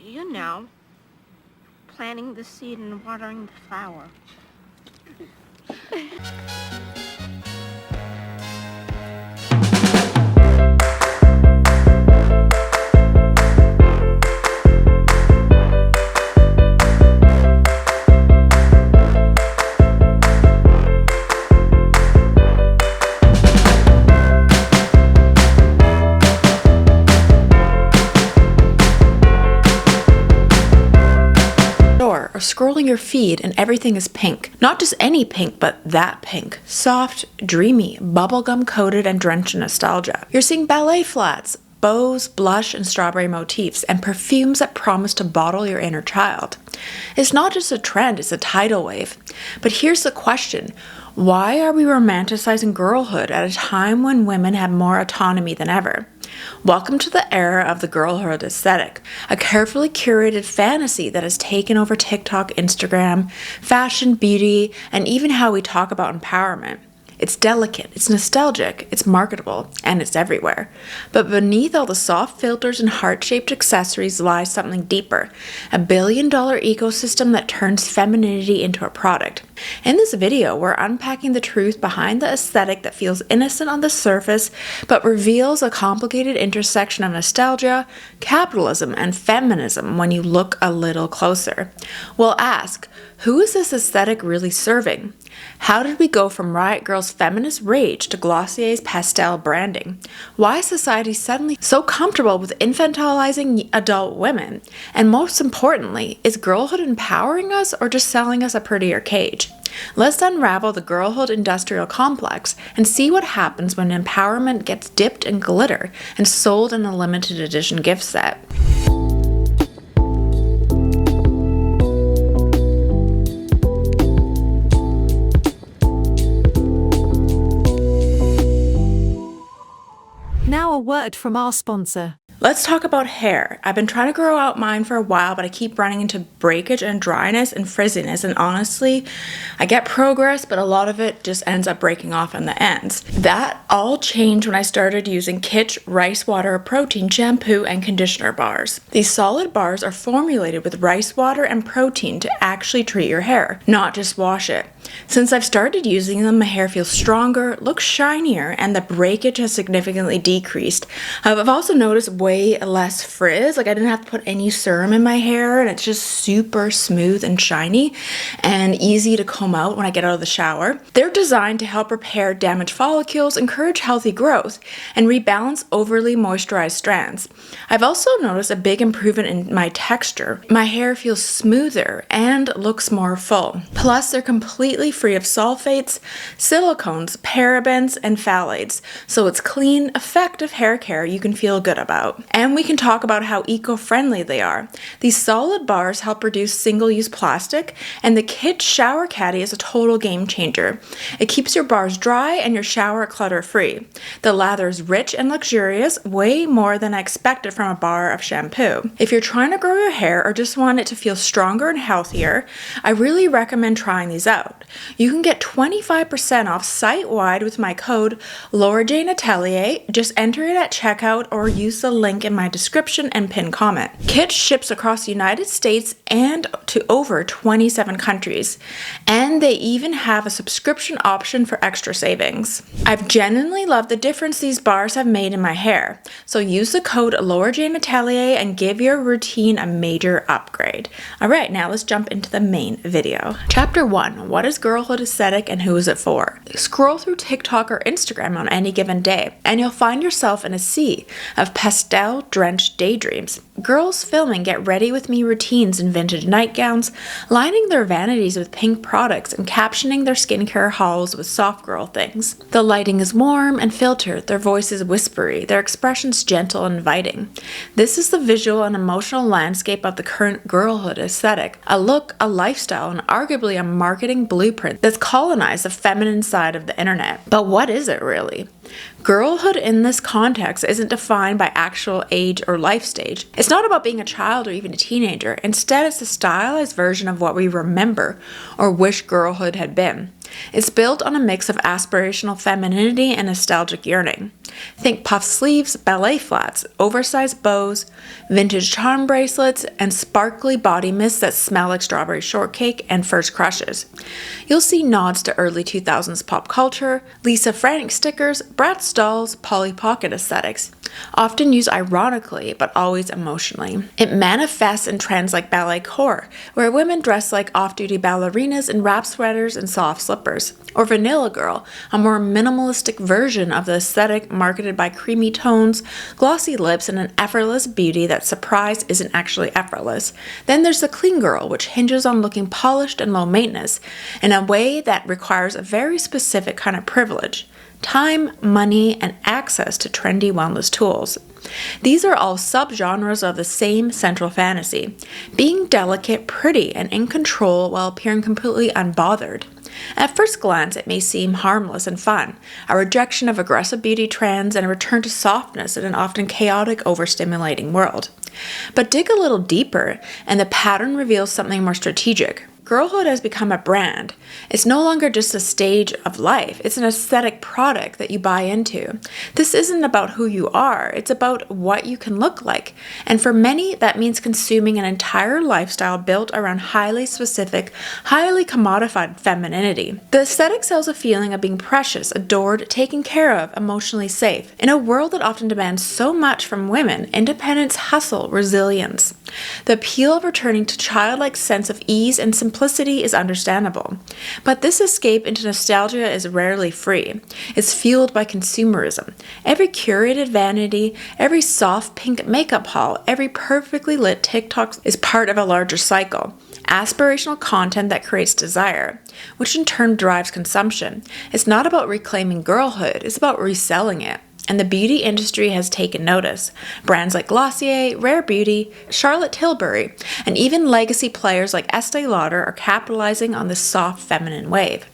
You know, planting the seed and watering the flower. Or scrolling your feed and everything is pink. Not just any pink, but that pink. Soft, dreamy, bubblegum coated and drenched in nostalgia. You're seeing ballet flats, bows, blush, and strawberry motifs, and perfumes that promise to bottle your inner child. It's not just a trend, it's a tidal wave. But here's the question. Why are we romanticizing girlhood at a time when women have more autonomy than ever? Welcome to the era of the girlhood aesthetic, a carefully curated fantasy that has taken over TikTok, Instagram, fashion, beauty, and even how we talk about empowerment. It's delicate, it's nostalgic, it's marketable, and it's everywhere. But beneath all the soft filters and heart-shaped accessories lies something deeper, a billion-dollar ecosystem that turns femininity into a product. In this video, we're unpacking the truth behind the aesthetic that feels innocent on the surface, but reveals a complicated intersection of nostalgia, capitalism, and feminism when you look a little closer. We'll ask, who is this aesthetic really serving? How did we go from Riot Grrrl's feminist rage to Glossier's pastel branding? Why is society suddenly so comfortable with infantilizing adult women? And most importantly, is girlhood empowering us or just selling us a prettier cage? Let's unravel the girlhood industrial complex and see what happens when empowerment gets dipped in glitter and sold in a limited edition gift set. Now a word from our sponsor. Let's talk about hair. I've been trying to grow out mine for a while, but I keep running into breakage and dryness and frizziness, and honestly, I get progress, but a lot of it just ends up breaking off in the ends. That all changed when I started using Kitsch rice water protein shampoo and conditioner bars. These solid bars are formulated with rice water and protein to actually treat your hair, not just wash it. Since I've started using them, my hair feels stronger, looks shinier, and the breakage has significantly decreased. I've also noticed way less frizz. Like I didn't have to put any serum in my hair, and it's just super smooth and shiny and easy to comb out when I get out of the shower. They're designed to help repair damaged follicles, encourage healthy growth, and rebalance overly moisturized strands. I've also noticed a big improvement in my texture. My hair feels smoother and looks more full. Plus, they're completely free of sulfates, silicones, parabens, and phthalates, so it's clean, effective hair care you can feel good about. And we can talk about how eco-friendly they are. These solid bars help reduce single-use plastic, and the Kitsch Shower Caddy is a total game changer. It keeps your bars dry and your shower clutter-free. The lather is rich and luxurious, way more than I expected from a bar of shampoo. If you're trying to grow your hair or just want it to feel stronger and healthier, I really recommend trying these out. You can get 25% off site-wide with my code Atelier. Just enter it at checkout or use the link in my description and pinned comment. Kitsch ships across the United States and to over 27 countries, and they even have a subscription option for extra savings. I've genuinely loved the difference these bars have made in my hair, so use the code Atelier and give your routine a major upgrade. Alright, now let's jump into the main video. Chapter 1. What is girlhood aesthetic and who is it for? Scroll through TikTok or Instagram on any given day, and you'll find yourself in a sea of pastel-drenched daydreams. Girls filming get ready with me routines in vintage nightgowns, lining their vanities with pink products and captioning their skincare hauls with soft girl things. The lighting is warm and filtered, their voices whispery, their expressions gentle and inviting. This is the visual and emotional landscape of the current girlhood aesthetic, a look, a lifestyle, and arguably a marketing blueprint that's colonized the feminine side of the internet. But what is it really? Girlhood in this context isn't defined by actual age or life stage. It's not about being a child or even a teenager. Instead, it's a stylized version of what we remember or wish girlhood had been. It's built on a mix of aspirational femininity and nostalgic yearning. Think puff sleeves, ballet flats, oversized bows, vintage charm bracelets, and sparkly body mists that smell like strawberry shortcake and first crushes. You'll see nods to early 2000s pop culture, Lisa Frank stickers, Bratz dolls, Polly Pocket aesthetics, often used ironically but always emotionally. It manifests in trends like ballet core, where women dress like off-duty ballerinas in wrap sweaters and soft slippers, or Vanilla Girl, a more minimalistic version of the aesthetic marketed by creamy tones, glossy lips, and an effortless beauty that surprise isn't actually effortless. Then there's the Clean Girl, which hinges on looking polished and low maintenance in a way that requires a very specific kind of privilege: time, money, and access to trendy wellness tools. These are all subgenres of the same central fantasy: being delicate, pretty, and in control while appearing completely unbothered. At first glance, it may seem harmless and fun, a rejection of aggressive beauty trends and a return to softness in an often chaotic, overstimulating world. But dig a little deeper, and the pattern reveals something more strategic. Girlhood has become a brand. It's no longer just a stage of life. It's an aesthetic product that you buy into. This isn't about who you are. It's about what you can look like. And for many, that means consuming an entire lifestyle built around highly specific, highly commodified femininity. The aesthetic sells a feeling of being precious, adored, taken care of, emotionally safe. In a world that often demands so much from women: independence, hustle, resilience. The appeal of returning to childlike sense of ease and simplicity is understandable. But this escape into nostalgia is rarely free. It's fueled by consumerism. Every curated vanity, every soft pink makeup haul, every perfectly lit TikTok is part of a larger cycle. Aspirational content that creates desire, which in turn drives consumption. It's not about reclaiming girlhood, it's about reselling it. And the beauty industry has taken notice. Brands like Glossier, Rare Beauty, Charlotte Tilbury, and even legacy players like Estee Lauder are capitalizing on this soft feminine wave.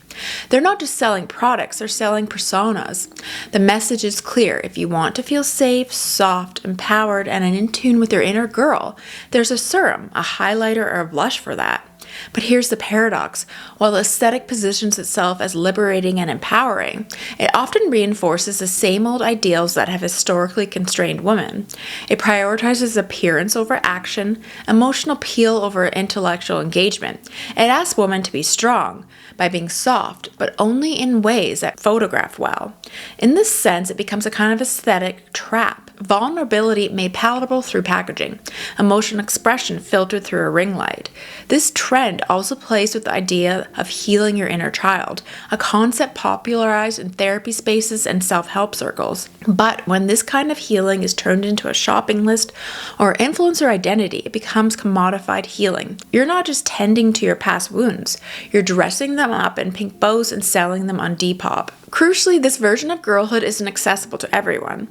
They're not just selling products, they're selling personas. The message is clear: if you want to feel safe, soft, empowered, and in tune with your inner girl, there's a serum, a highlighter, or a blush for that. But here's the paradox. While the aesthetic positions itself as liberating and empowering, it often reinforces the same old ideals that have historically constrained women. It prioritizes appearance over action, emotional appeal over intellectual engagement. It asks women to be strong by being soft, but only in ways that photograph well. In this sense, it becomes a kind of aesthetic trap. Vulnerability made palatable through packaging, emotional expression filtered through a ring light. This trend also plays with the idea of healing your inner child, a concept popularized in therapy spaces and self-help circles. But when this kind of healing is turned into a shopping list or influencer identity, it becomes commodified healing. You're not just tending to your past wounds, you're dressing them up in pink bows and selling them on Depop. Crucially, this version of girlhood isn't accessible to everyone.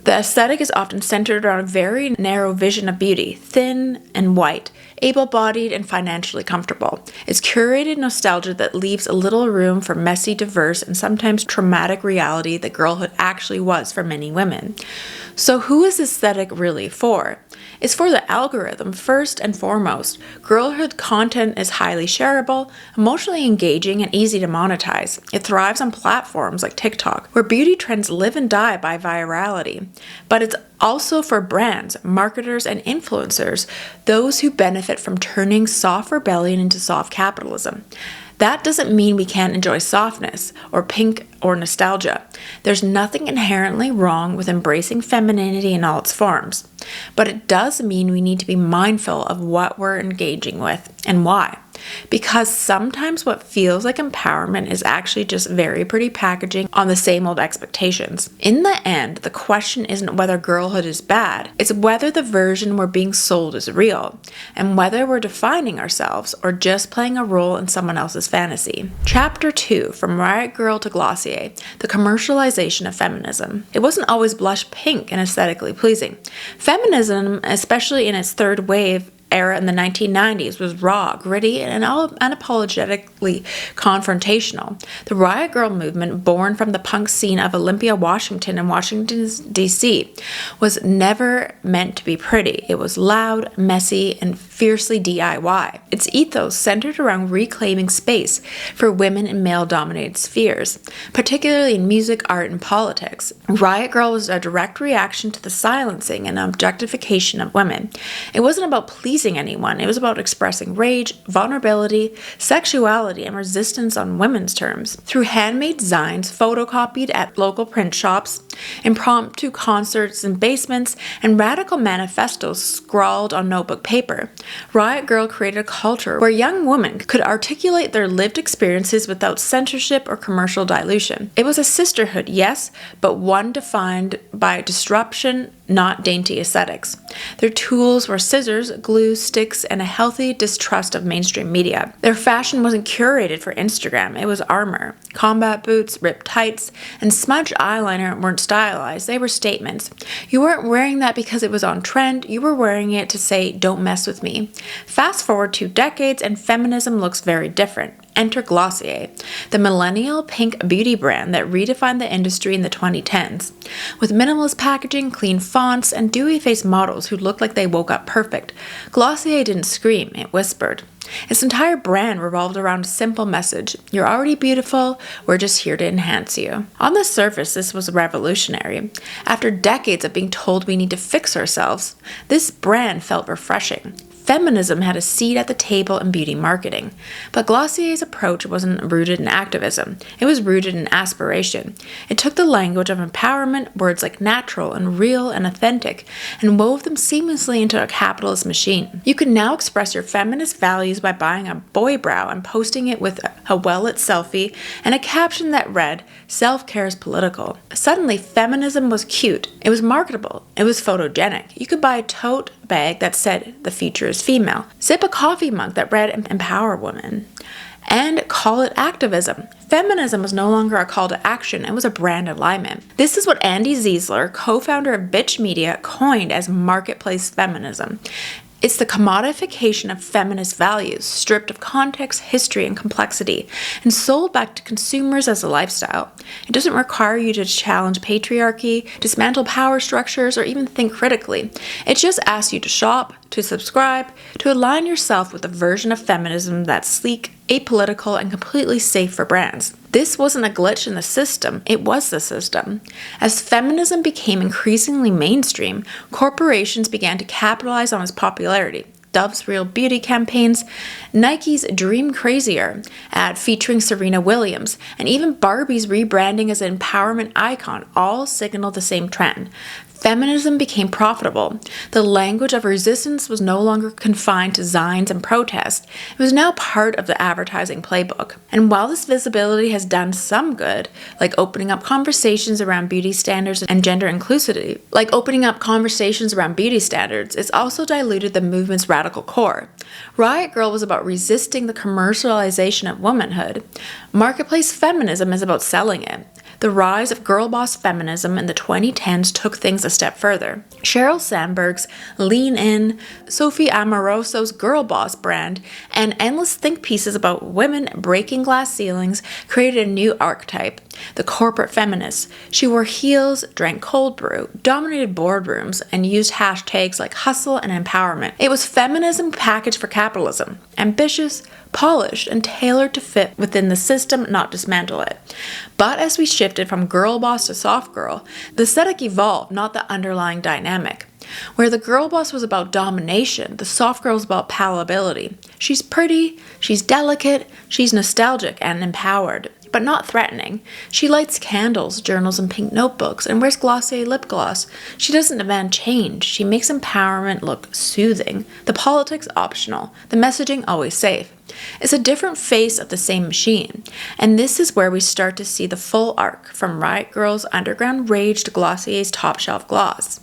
The aesthetic is often centered around a very narrow vision of beauty: thin and white, able-bodied and financially comfortable. It's curated nostalgia that leaves a little room for messy, diverse, and sometimes traumatic reality that girlhood actually was for many women. So who is aesthetic really for? It's for the algorithm first and foremost. Girlhood content is highly shareable, emotionally engaging, and easy to monetize. It thrives on platforms like TikTok, where beauty trends live and die by virality. But it's also for brands, marketers, and influencers, those who benefit from turning soft rebellion into soft capitalism. That doesn't mean we can't enjoy softness or pink or nostalgia. There's nothing inherently wrong with embracing femininity in all its forms. But it does mean we need to be mindful of what we're engaging with and why. Because sometimes what feels like empowerment is actually just very pretty packaging on the same old expectations. In the end, the question isn't whether girlhood is bad, it's whether the version we're being sold is real, and whether we're defining ourselves or just playing a role in someone else's fantasy. Chapter 2, From Riot Grrrl to Glossier, the commercialization of feminism. It wasn't always blush pink and aesthetically pleasing. Feminism, especially in its third wave, era in the 1990s was raw, gritty, and unapologetically confrontational. The Riot Grrrl movement, born from the punk scene of Olympia, Washington and Washington, D.C., was never meant to be pretty. It was loud, messy, and fiercely DIY. Its ethos centered around reclaiming space for women in male-dominated spheres, particularly in music, art, and politics. Riot Grrrl was a direct reaction to the silencing and objectification of women. It wasn't about pleasing anyone. It was about expressing rage, vulnerability, sexuality, and resistance on women's terms. Through handmade designs photocopied at local print shops, impromptu concerts in basements, and radical manifestos scrawled on notebook paper, Riot Grrrl created a culture where young women could articulate their lived experiences without censorship or commercial dilution. It was a sisterhood, yes, but one defined by disruption, not dainty aesthetics. Their tools were scissors, glue, sticks, and a healthy distrust of mainstream media. Their fashion wasn't curated for Instagram, it was armor. Combat boots, ripped tights, and smudged eyeliner weren't stylized, they were statements. You weren't wearing that because it was on trend, you were wearing it to say, don't mess with me. Fast forward 2 decades and feminism looks very different. Enter Glossier, the millennial pink beauty brand that redefined the industry in the 2010s. With minimalist packaging, clean fonts, and dewy-faced models who looked like they woke up perfect, Glossier didn't scream, it whispered. Its entire brand revolved around a simple message: you're already beautiful, we're just here to enhance you. On the surface, this was revolutionary. After decades of being told we need to fix ourselves, this brand felt refreshing. Feminism had a seat at the table in beauty marketing, but Glossier's approach wasn't rooted in activism. It was rooted in aspiration. It took the language of empowerment, words like natural and real and authentic, and wove them seamlessly into a capitalist machine. You can now express your feminist values by buying a boy brow and posting it with a well-lit selfie and a caption that read, "Self-care is political." Suddenly, feminism was cute. It was marketable. It was photogenic. You could buy a tote bag that said, "The future is female," sip a coffee mug that read, "Empower women," and call it activism. Feminism was no longer a call to action, it was a brand alignment. This is what Andy Ziesler, co-founder of Bitch Media, coined as marketplace feminism. It's the commodification of feminist values, stripped of context, history, and complexity, and sold back to consumers as a lifestyle. It doesn't require you to challenge patriarchy, dismantle power structures, or even think critically. It just asks you to shop, to subscribe, to align yourself with a version of feminism that's sleek, apolitical, and completely safe for brands. This wasn't a glitch in the system, it was the system. As feminism became increasingly mainstream, corporations began to capitalize on its popularity. Dove's Real Beauty campaigns, Nike's Dream Crazier ad featuring Serena Williams, and even Barbie's rebranding as an empowerment icon all signal the same trend. Feminism became profitable. The language of resistance was no longer confined to signs and protest. It was now part of the advertising playbook. And while this visibility has done some good, like opening up conversations around beauty standards and gender inclusivity, it's also diluted the movement's radical core. Riot Grrrl was about resisting the commercialization of womanhood. Marketplace feminism is about selling it. The rise of girl boss feminism in the 2010s took things a step further. Sheryl Sandberg's Lean In, Sophie Amoroso's Girl Boss brand, and endless think pieces about women breaking glass ceilings created a new archetype, the corporate feminist. She wore heels, drank cold brew, dominated boardrooms, and used hashtags like hustle and empowerment. It was feminism packaged for capitalism, ambitious, polished, and tailored to fit within the system, not dismantle it. But as we shifted from girl boss to soft girl, the aesthetic evolved, not the underlying dynamic. Where the girl boss was about domination, the soft girl is about palatability. She's pretty, she's delicate, she's nostalgic and empowered, but not threatening. She lights candles, journals, and pink notebooks, and wears Glossier lip gloss. She doesn't demand change. She makes empowerment look soothing. The politics optional. The messaging always safe. It's a different face of the same machine. And this is where we start to see the full arc, from Riot Grrrl's underground rage to Glossier's top shelf gloss.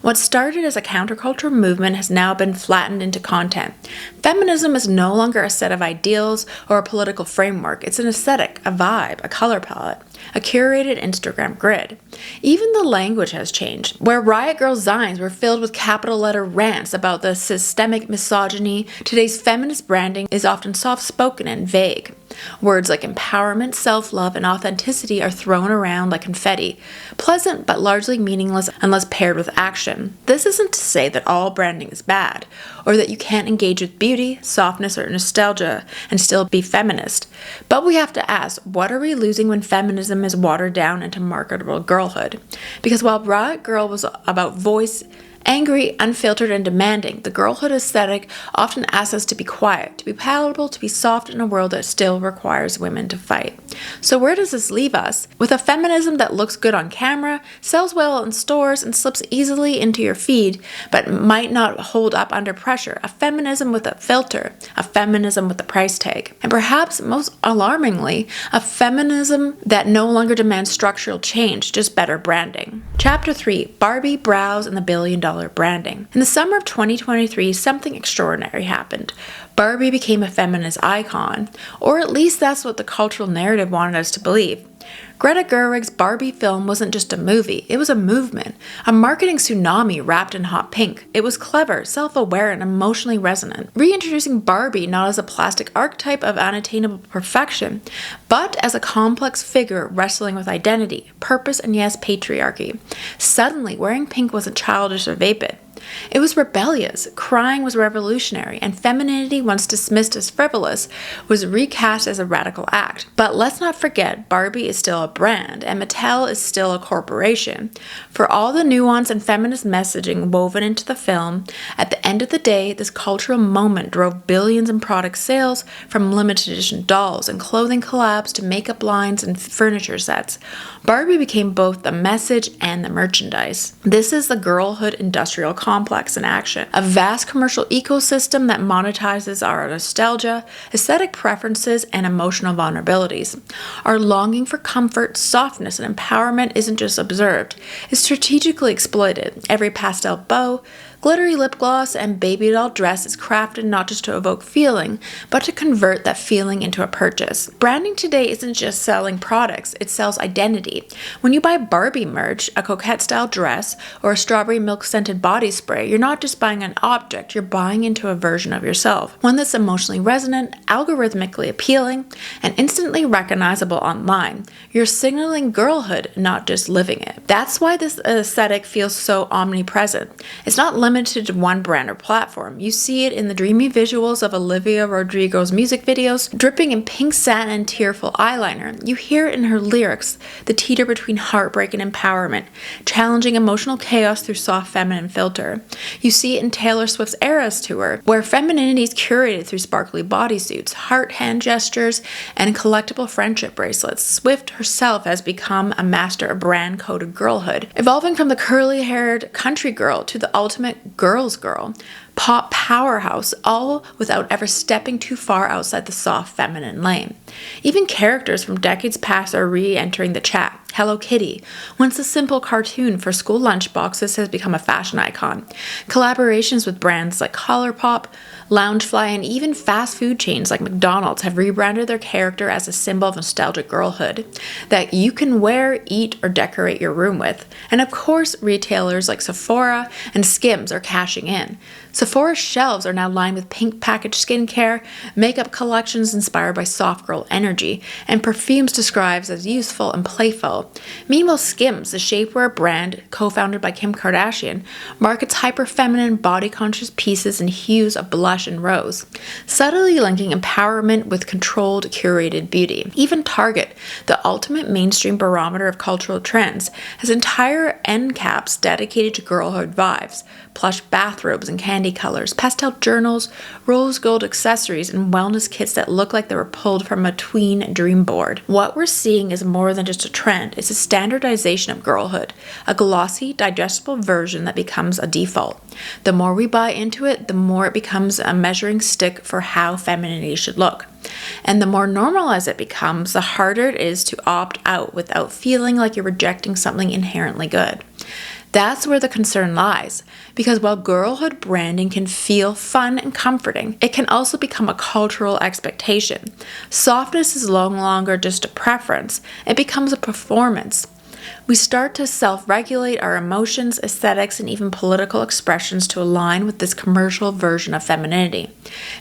What started as a counterculture movement has now been flattened into content. Feminism is no longer a set of ideals or a political framework. It's an aesthetic, a vibe, a color palette, a curated Instagram grid. Even the language has changed. Where Riot Grrrl zines were filled with capital letter rants about the systemic misogyny, today's feminist branding is often soft-spoken and vague. Words like empowerment, self-love, and authenticity are thrown around like confetti, pleasant but largely meaningless unless paired with action. This isn't to say that all branding is bad, or that you can't engage with beauty, softness, or nostalgia and still be feminist. But we have to ask, what are we losing when feminism is watered down into marketable girlhood? Because while Riot Grrrl was about voice, angry, unfiltered, and demanding, the girlhood aesthetic often asks us to be quiet, to be palatable, to be soft in a world that still requires women to fight. So where does this leave us? With a feminism that looks good on camera, sells well in stores, and slips easily into your feed, but might not hold up under pressure. A feminism with a filter, a feminism with a price tag. And perhaps most alarmingly, a feminism that no longer demands structural change, just better branding. Chapter 3, Barbie, Brows, and the billion-dollar branding. In the summer of 2023, something extraordinary happened. Barbie became a feminist icon, or at least that's what the cultural narrative wanted us to believe. Greta Gerwig's Barbie film wasn't just a movie, it was a movement, a marketing tsunami wrapped in hot pink. It was clever, self-aware, and emotionally resonant, reintroducing Barbie not as a plastic archetype of unattainable perfection, but as a complex figure wrestling with identity, purpose, and yes, patriarchy. Suddenly, wearing pink wasn't childish or vapid. It was rebellious, crying was revolutionary, and femininity, once dismissed as frivolous, was recast as a radical act. But let's not forget, Barbie is still a brand, and Mattel is still a corporation. For all the nuance and feminist messaging woven into the film, at the end of the day, this cultural moment drove billions in product sales, from limited edition dolls and clothing collabs to makeup lines and furniture sets. Barbie became both the message and the merchandise. This is the girlhood industrial complex in action, a vast commercial ecosystem that monetizes our nostalgia, aesthetic preferences, and emotional vulnerabilities. Our longing for comfort, softness, and empowerment isn't just observed, it's strategically exploited. Every pastel bow, glittery lip gloss, and baby doll dress is crafted not just to evoke feeling, but to convert that feeling into a purchase. Branding today isn't just selling products, it sells identity. When you buy Barbie merch, a coquette-style dress, or a strawberry milk-scented body spray, you're not just buying an object, you're buying into a version of yourself. One that's emotionally resonant, algorithmically appealing, and instantly recognizable online. You're signaling girlhood, not just living it. That's why this aesthetic feels so omnipresent. It's not limited to one brand or platform. You see it in the dreamy visuals of Olivia Rodrigo's music videos, dripping in pink satin and tearful eyeliner. You hear it in her lyrics, the teeter between heartbreak and empowerment, challenging emotional chaos through soft feminine filter. You see it in Taylor Swift's Eras tour, where femininity is curated through sparkly bodysuits, heart hand gestures, and collectible friendship bracelets. Swift herself has become a master of brand-coded girlhood, evolving from the curly-haired country girl to the ultimate girl's girl, pop powerhouse, all without ever stepping too far outside the soft feminine lane. Even characters from decades past are re-entering the chat. Hello Kitty, once a simple cartoon for school lunchboxes, has become a fashion icon. Collaborations with brands like Colourpop, Loungefly, and even fast food chains like McDonald's have rebranded their character as a symbol of nostalgic girlhood that you can wear, eat, or decorate your room with. And of course, retailers like Sephora and Skims are cashing in. Sephora's shelves are now lined with pink packaged skincare, makeup collections inspired by soft girl energy, and perfumes described as youthful and playful. Meanwhile, Skims, the shapewear brand co-founded by Kim Kardashian, markets hyper-feminine, body-conscious pieces in hues of blush and rose, subtly linking empowerment with controlled, curated beauty. Even Target, the ultimate mainstream barometer of cultural trends, has entire end caps dedicated to girlhood vibes, plush bathrobes and candy colors, pastel journals, rose gold accessories, and wellness kits that look like they were pulled from a tween dream board. What we're seeing is more than just a trend, it's a standardization of girlhood, a glossy, digestible version that becomes a default. The more we buy into it, the more it becomes a measuring stick for how femininity should look. And the more normalized it becomes, the harder it is to opt out without feeling like you're rejecting something inherently good. That's where the concern lies, because while girlhood branding can feel fun and comforting, it can also become a cultural expectation. Softness is no longer just a preference, it becomes a performance. We start to self-regulate our emotions, aesthetics, and even political expressions to align with this commercial version of femininity.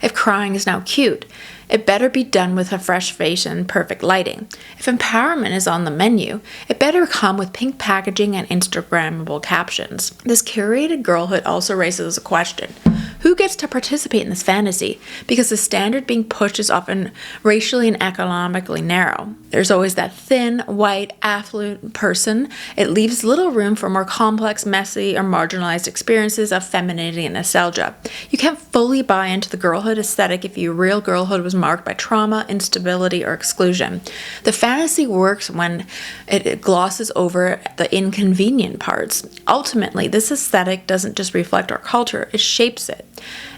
If crying is now cute, it better be done with a fresh face and perfect lighting. If empowerment is on the menu, it better come with pink packaging and Instagrammable captions. This curated girlhood also raises a question. Who gets to participate in this fantasy? Because the standard being pushed is often racially and economically narrow. There's always that thin, white, affluent person. It leaves little room for more complex, messy, or marginalized experiences of femininity and nostalgia. You can't fully buy into the girlhood aesthetic if your real girlhood was marked by trauma, instability, or exclusion. The fantasy works when it glosses over the inconvenient parts. Ultimately, this aesthetic doesn't just reflect our culture, it shapes it.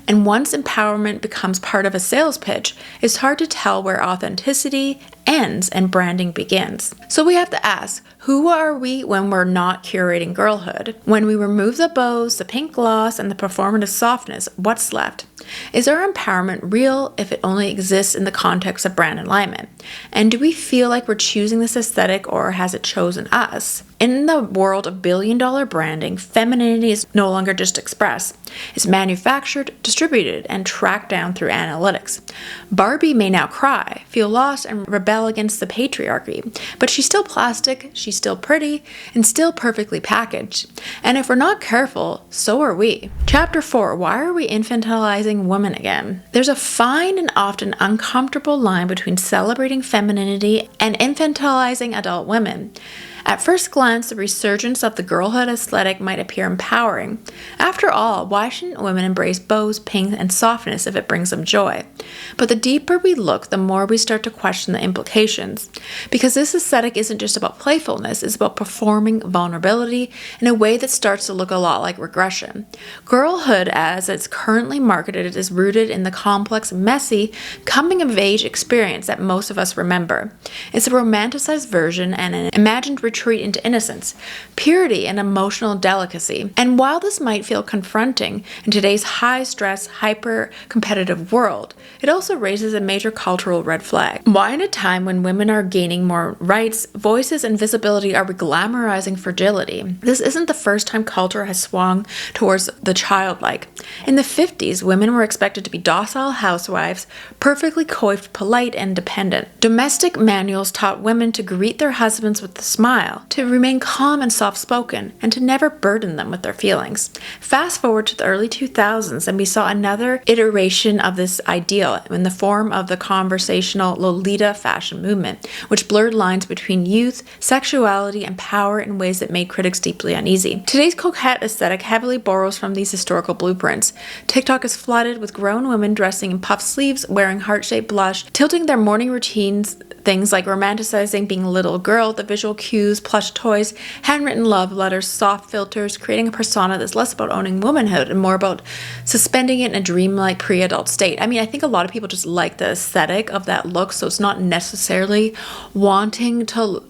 And once empowerment becomes part of a sales pitch, it's hard to tell where authenticity ends and branding begins. So we have to ask, who are we when we're not curating girlhood? When we remove the bows, the pink gloss, and the performative softness, what's left? Is our empowerment real if it only exists in the context of brand alignment? And do we feel like we're choosing this aesthetic, or has it chosen us? In the world of billion-dollar branding, femininity is no longer just expressed. It's manufactured, distributed, and tracked down through analytics. Barbie may now cry, feel lost, and rebel against the patriarchy, but she's still plastic, she's still pretty, and still perfectly packaged. And if we're not careful, so are we. Chapter 4, why are we infantilizing women again? There's a fine and often uncomfortable line between celebrating femininity and infantilizing adult women. At first glance, the resurgence of the girlhood aesthetic might appear empowering. After all, why shouldn't women embrace bows, pink, and softness if it brings them joy? But the deeper we look, the more we start to question the implications. Because this aesthetic isn't just about playfulness, it's about performing vulnerability in a way that starts to look a lot like regression. Girlhood, as it's currently marketed, is rooted in the complex, messy, coming-of-age experience that most of us remember. It's a romanticized version and an imagined retreat into innocence, purity, and emotional delicacy. And while this might feel confronting in today's high-stress, hyper-competitive world, it also raises a major cultural red flag. Why in a time when women are gaining more rights, voices, and visibility are we glamorizing fragility? This isn't the first time culture has swung towards the childlike. In the 50s, women were expected to be docile housewives, perfectly coiffed, polite, and dependent. Domestic manuals taught women to greet their husbands with a smile, to remain calm and soft-spoken, and to never burden them with their feelings. Fast forward to the early 2000s, and we saw another iteration of this ideal in the form of the conversational Lolita fashion movement, which blurred lines between youth, sexuality, and power in ways that made critics deeply uneasy. Today's coquette aesthetic heavily borrows from these historical blueprints. TikTok is flooded with grown women dressing in puff sleeves, wearing heart-shaped blush, tilting their morning routines, things like romanticizing being a little girl, the visual cues, plush toys, handwritten love letters, soft filters, creating a persona that's less about owning womanhood and more about suspending it in a dreamlike pre-adult state. I mean, I think a lot of people just like the aesthetic of that look, so it's not necessarily wanting to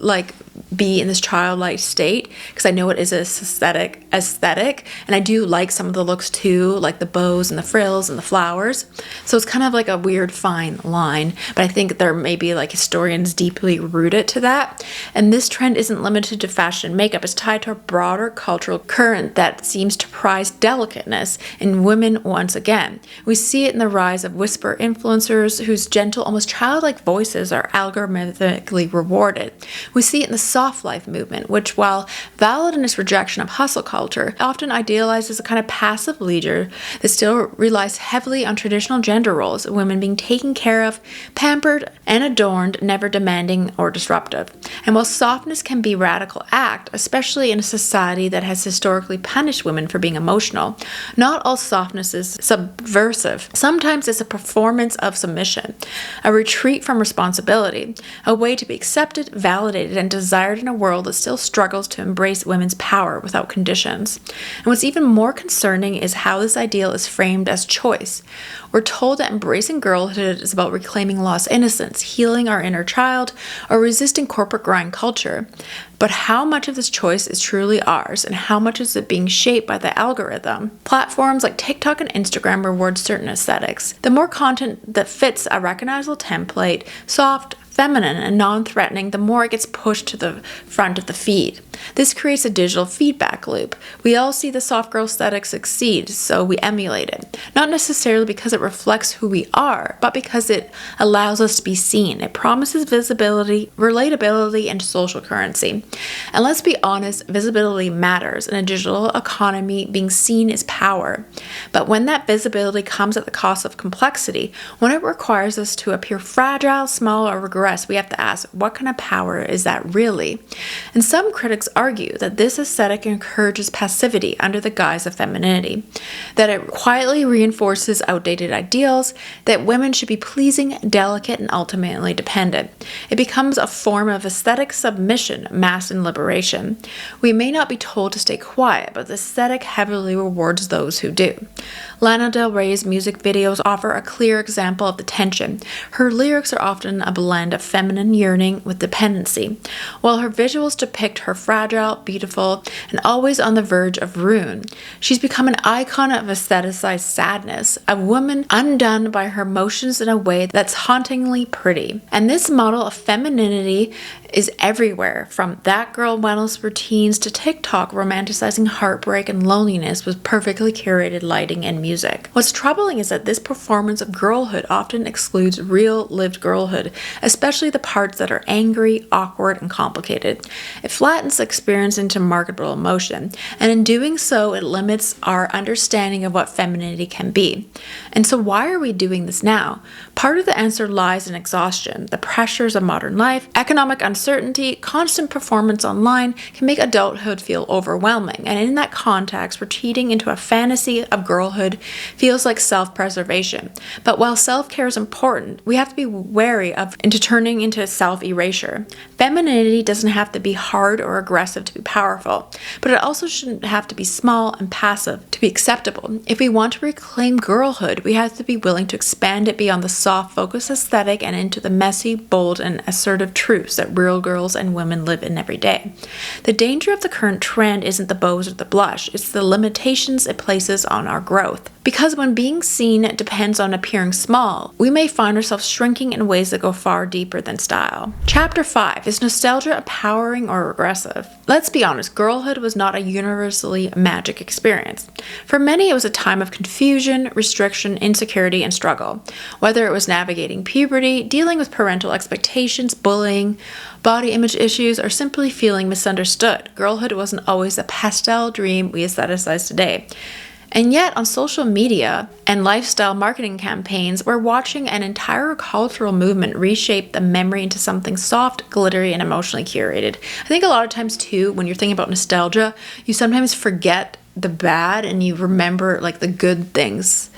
be in this childlike state, because I know it is a aesthetic, and I do like some of the looks too, like the bows and the frills and the flowers. So it's kind of like a weird fine line, but I think there may be historians deeply rooted to that. And this trend isn't limited to fashion and makeup. It's tied to a broader cultural current that seems to prize delicateness in women once again. We see it in the rise of whisper influencers whose gentle, almost childlike voices are algorithmically rewarded. We see it in the soft life movement, which, while valid in its rejection of hustle culture, often idealizes a kind of passive leader that still relies heavily on traditional gender roles of women being taken care of, pampered, and adorned, never demanding or disruptive. And while softness can be a radical act, especially in a society that has historically punished women for being emotional, not all softness is subversive. Sometimes it's a performance of submission, a retreat from responsibility, a way to be accepted, validated, and desired inspired in a world that still struggles to embrace women's power without conditions. And what's even more concerning is how this ideal is framed as choice. We're told that embracing girlhood is about reclaiming lost innocence, healing our inner child, or resisting corporate grind culture. But how much of this choice is truly ours, and how much is it being shaped by the algorithm? Platforms like TikTok and Instagram reward certain aesthetics. The more content that fits a recognizable template, soft, feminine, and non-threatening, the more it gets pushed to the front of the feed. This creates a digital feedback loop. We all see the soft girl aesthetic succeed, so we emulate it. Not necessarily because it reflects who we are, but because it allows us to be seen. It promises visibility, relatability, and social currency. And let's be honest, visibility matters. In a digital economy, being seen is power. But when that visibility comes at the cost of complexity, when it requires us to appear fragile, small, or regress, we have to ask, what kind of power is that really? And some critics argue that this aesthetic encourages passivity under the guise of femininity, that it quietly reinforces outdated ideals, that women should be pleasing, delicate, and ultimately dependent. It becomes a form of aesthetic submission masked in liberation. We may not be told to stay quiet, but the aesthetic heavily rewards those who do. Lana Del Rey's music videos offer a clear example of the tension. Her lyrics are often a blend of feminine yearning with dependency, while her visuals depict her fragile, beautiful, and always on the verge of ruin. She's become an icon of aestheticized sadness, a woman undone by her emotions in a way that's hauntingly pretty. And this model of femininity is everywhere, from that girl wellness routines to TikTok romanticizing heartbreak and loneliness with perfectly curated lighting and music. What's troubling is that this performance of girlhood often excludes real lived girlhood, especially the parts that are angry, awkward, and complicated. It flattens the experience into marketable emotion, and in doing so, it limits our understanding of what femininity can be. And so why are we doing this now? Part of the answer lies in exhaustion. The pressures of modern life, economic uncertainty, constant performance online can make adulthood feel overwhelming, and in that context, retreating into a fantasy of girlhood feels like self-preservation. But while self-care is important, we have to be wary of turning into self-erasure. Femininity doesn't have to be hard or aggressive to be powerful, but it also shouldn't have to be small and passive to be acceptable. If we want to reclaim girlhood, we have to be willing to expand it beyond the soft, focused aesthetic and into the messy, bold, and assertive truths that real girls and women live in every day. The danger of the current trend isn't the bows or the blush, it's the limitations it places on our growth. Because when being seen depends on appearing small, we may find ourselves shrinking in ways that go far deeper than style. Chapter 5, is nostalgia empowering or regressive? Let's be honest, girlhood was not a universally magic experience. For many, it was a time of confusion, restriction, insecurity, and struggle. Whether it was navigating puberty, dealing with parental expectations, bullying, body image issues, or simply feeling misunderstood, girlhood wasn't always the pastel dream we aestheticize today. And yet, on social media and lifestyle marketing campaigns, we're watching an entire cultural movement reshape the memory into something soft, glittery, and emotionally curated. I think a lot of times, too, when you're thinking about nostalgia, you sometimes forget the bad and you remember, like, the good things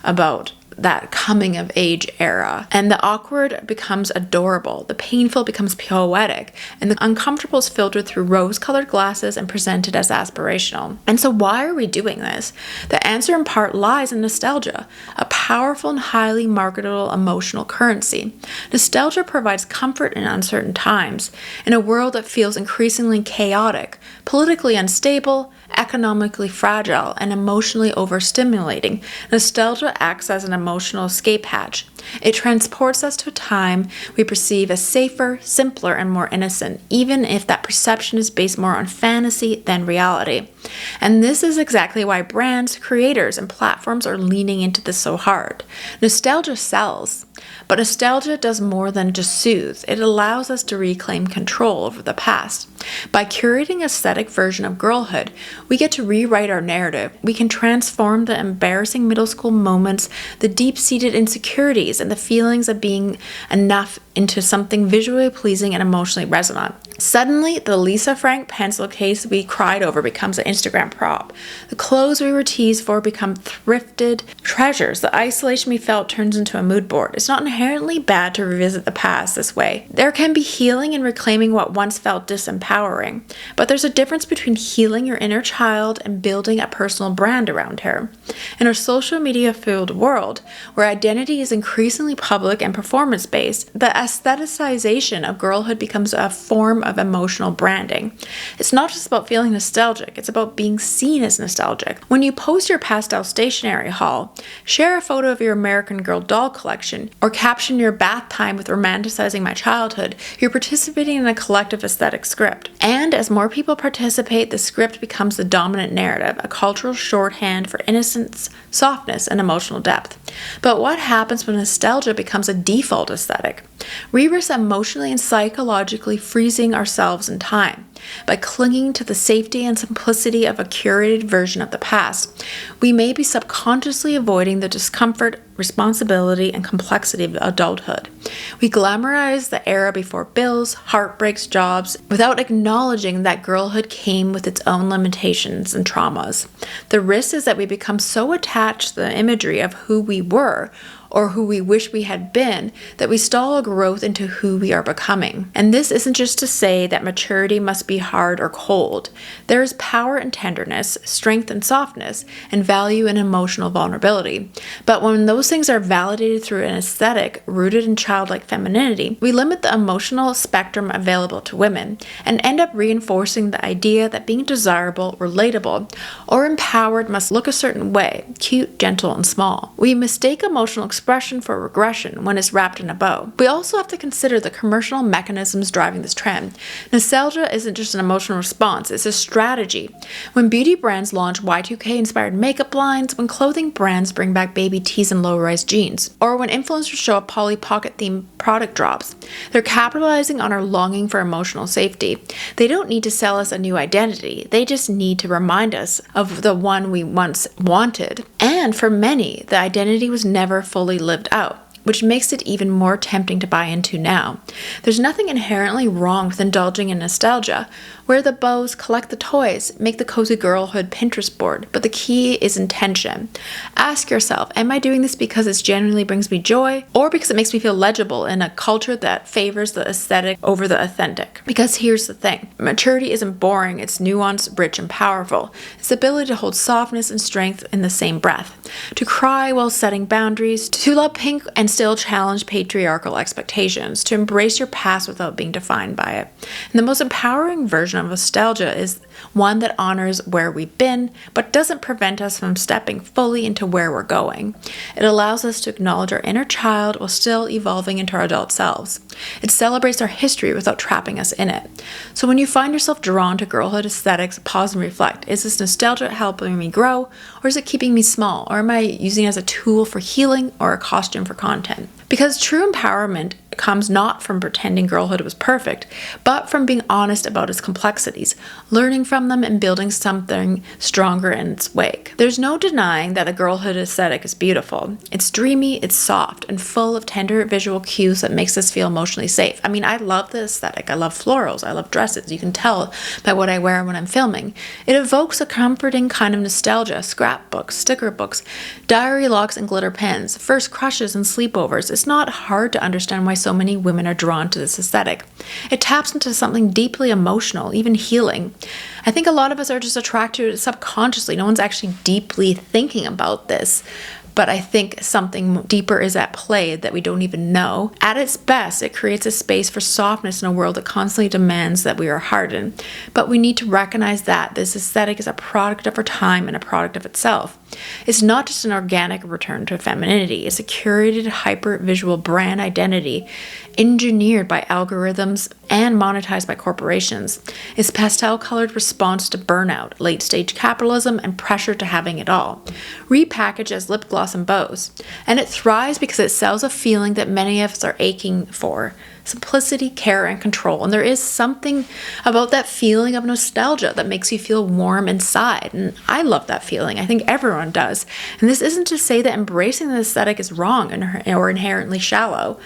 about that coming of age era. And the awkward becomes adorable, the painful becomes poetic, and the uncomfortable is filtered through rose-colored glasses and presented as aspirational. And so why are we doing this? The answer in part lies in nostalgia, a powerful and highly marketable emotional currency. Nostalgia provides comfort in uncertain times, in a world that feels increasingly chaotic, politically unstable, economically fragile, and emotionally overstimulating. Nostalgia acts as an emotional escape hatch. It transports us to a time we perceive as safer, simpler, and more innocent, even if that perception is based more on fantasy than reality. And this is exactly why brands, creators, and platforms are leaning into this so hard. Nostalgia sells, but nostalgia does more than just soothe. It allows us to reclaim control over the past. By curating an aesthetic version of girlhood, we get to rewrite our narrative. We can transform the embarrassing middle school moments, the deep-seated insecurities, and the feelings of being enough into something visually pleasing and emotionally resonant. Suddenly, the Lisa Frank pencil case we cried over becomes an Instagram prop. The clothes we were teased for become thrifted treasures. The isolation we felt turns into a mood board. It's not inherently bad to revisit the past this way. There can be healing in reclaiming what once felt disempowering, but there's a difference between healing your inner child and building a personal brand around her. In our social media-filled world, where identity is increasingly public and performance-based, the aestheticization of girlhood becomes a form of emotional branding. It's not just about feeling nostalgic, it's about being seen as nostalgic. When you post your pastel stationery haul, share a photo of your American Girl doll collection, or caption your bath time with romanticizing my childhood, you're participating in a collective aesthetic script. And as more people participate, the script becomes the dominant narrative, a cultural shorthand for innocence, softness, and emotional depth. But what happens when nostalgia becomes a default aesthetic? We risk emotionally and psychologically freezing ourselves in time. By clinging to the safety and simplicity of a curated version of the past, we may be subconsciously avoiding the discomfort, responsibility, and complexity of adulthood. We glamorize the era before bills, heartbreaks, jobs, without acknowledging that girlhood came with its own limitations and traumas. The risk is that we become so attached to the imagery of who we were, or who we wish we had been, that we stall a growth into who we are becoming. And this isn't just to say that maturity must be hard or cold. There is power in tenderness, strength in softness, and value in emotional vulnerability. But when those things are validated through an aesthetic rooted in childlike femininity, we limit the emotional spectrum available to women, and end up reinforcing the idea that being desirable, relatable, or empowered must look a certain way, cute, gentle, and small. We mistake emotional expression for regression when it's wrapped in a bow. We also have to consider the commercial mechanisms driving this trend. Nostalgia isn't just an emotional response, it's a strategy. When beauty brands launch Y2K-inspired makeup lines, when clothing brands bring back baby tees and low-rise jeans, or when influencers show up Polly Pocket-themed product drops, they're capitalizing on our longing for emotional safety. They don't need to sell us a new identity, they just need to remind us of the one we once wanted. And for many, the identity was never fully lived out, which makes it even more tempting to buy into now. There's nothing inherently wrong with indulging in nostalgia. Wear the bows, collect the toys, make the cozy girlhood Pinterest board, but the key is intention. Ask yourself, am I doing this because it genuinely brings me joy, or because it makes me feel legible in a culture that favors the aesthetic over the authentic? Because here's the thing, maturity isn't boring, it's nuanced, rich, and powerful. It's the ability to hold softness and strength in the same breath, to cry while setting boundaries, to love pink and still challenge patriarchal expectations, to embrace your past without being defined by it. And the most empowering version of nostalgia is one that honors where we've been, but doesn't prevent us from stepping fully into where we're going. It allows us to acknowledge our inner child while still evolving into our adult selves. It celebrates our history without trapping us in it. So when you find yourself drawn to girlhood aesthetics, pause and reflect. Is this nostalgia helping me grow, or is it keeping me small? Or am I using it as a tool for healing or a costume for content? Because true empowerment comes not from pretending girlhood was perfect, but from being honest about its complexities, learning from them and building something stronger in its wake. There's no denying that the girlhood aesthetic is beautiful. It's dreamy, it's soft, and full of tender visual cues that makes us feel emotionally safe. I mean, I love the aesthetic. I love florals. I love dresses. You can tell by what I wear when I'm filming. It evokes a comforting kind of nostalgia, scrapbooks, sticker books, diary locks, and glitter pens, first crushes and sleepovers. It's not hard to understand why so many women are drawn to this aesthetic. It taps into something deeply emotional, even healing. I think a lot of us are just attracted to it subconsciously. No one's actually deeply thinking about this. But I think something deeper is at play that we don't even know. At its best, it creates a space for softness in a world that constantly demands that we are hardened. But we need to recognize that this aesthetic is a product of our time and a product of itself. It's not just an organic return to femininity. It's a curated, hyper-visual brand identity engineered by algorithms and monetized by corporations. It's pastel-colored response to burnout, late-stage capitalism, and pressure to having it all, repackaged as lip gloss and bows. And it thrives because it sells a feeling that many of us are aching for: simplicity, care, and control. And there is something about that feeling of nostalgia that makes you feel warm inside. And I love that feeling. I think everyone does. And this isn't to say that embracing the aesthetic is wrong or inherently shallow.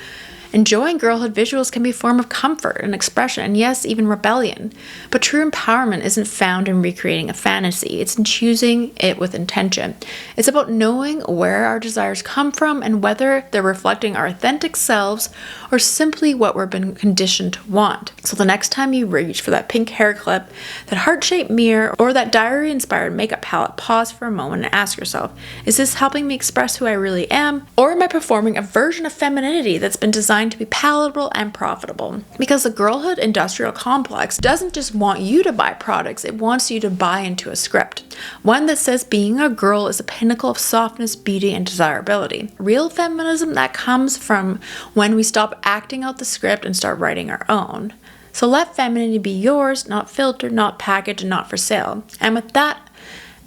Enjoying girlhood visuals can be a form of comfort and expression, and yes, even rebellion. But true empowerment isn't found in recreating a fantasy, it's in choosing it with intention. It's about knowing where our desires come from and whether they're reflecting our authentic selves or simply what we've been conditioned to want. So the next time you reach for that pink hair clip, that heart-shaped mirror, or that diary-inspired makeup palette, pause for a moment and ask yourself, is this helping me express who I really am? Or am I performing a version of femininity that's been designed to be palatable and profitable? Because the girlhood industrial complex doesn't just want you to buy products, it wants you to buy into a script. One that says being a girl is a pinnacle of softness, beauty, and desirability. Real feminism that comes from when we stop acting out the script and start writing our own. So let femininity be yours, not filtered, not packaged, and not for sale. And with that,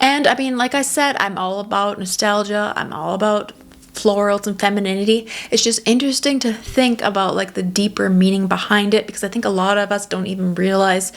and I mean, like I said, I'm all about nostalgia, I'm all about florals and femininity. It's just interesting to think about like the deeper meaning behind it, because I think a lot of us don't even realize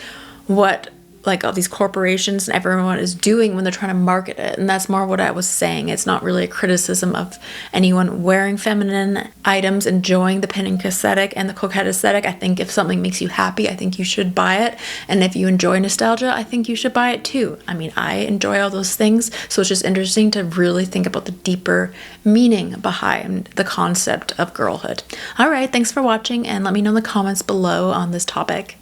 what like all these corporations and everyone is doing when they're trying to market it. And that's more what I was saying. It's not really a criticism of anyone wearing feminine items, enjoying the pink aesthetic and the coquette aesthetic. I think if something makes you happy, I think you should buy it. And if you enjoy nostalgia, I think you should buy it too. I mean, I enjoy all those things. So it's just interesting to really think about the deeper meaning behind the concept of girlhood. All right, thanks for watching, and let me know in the comments below on this topic.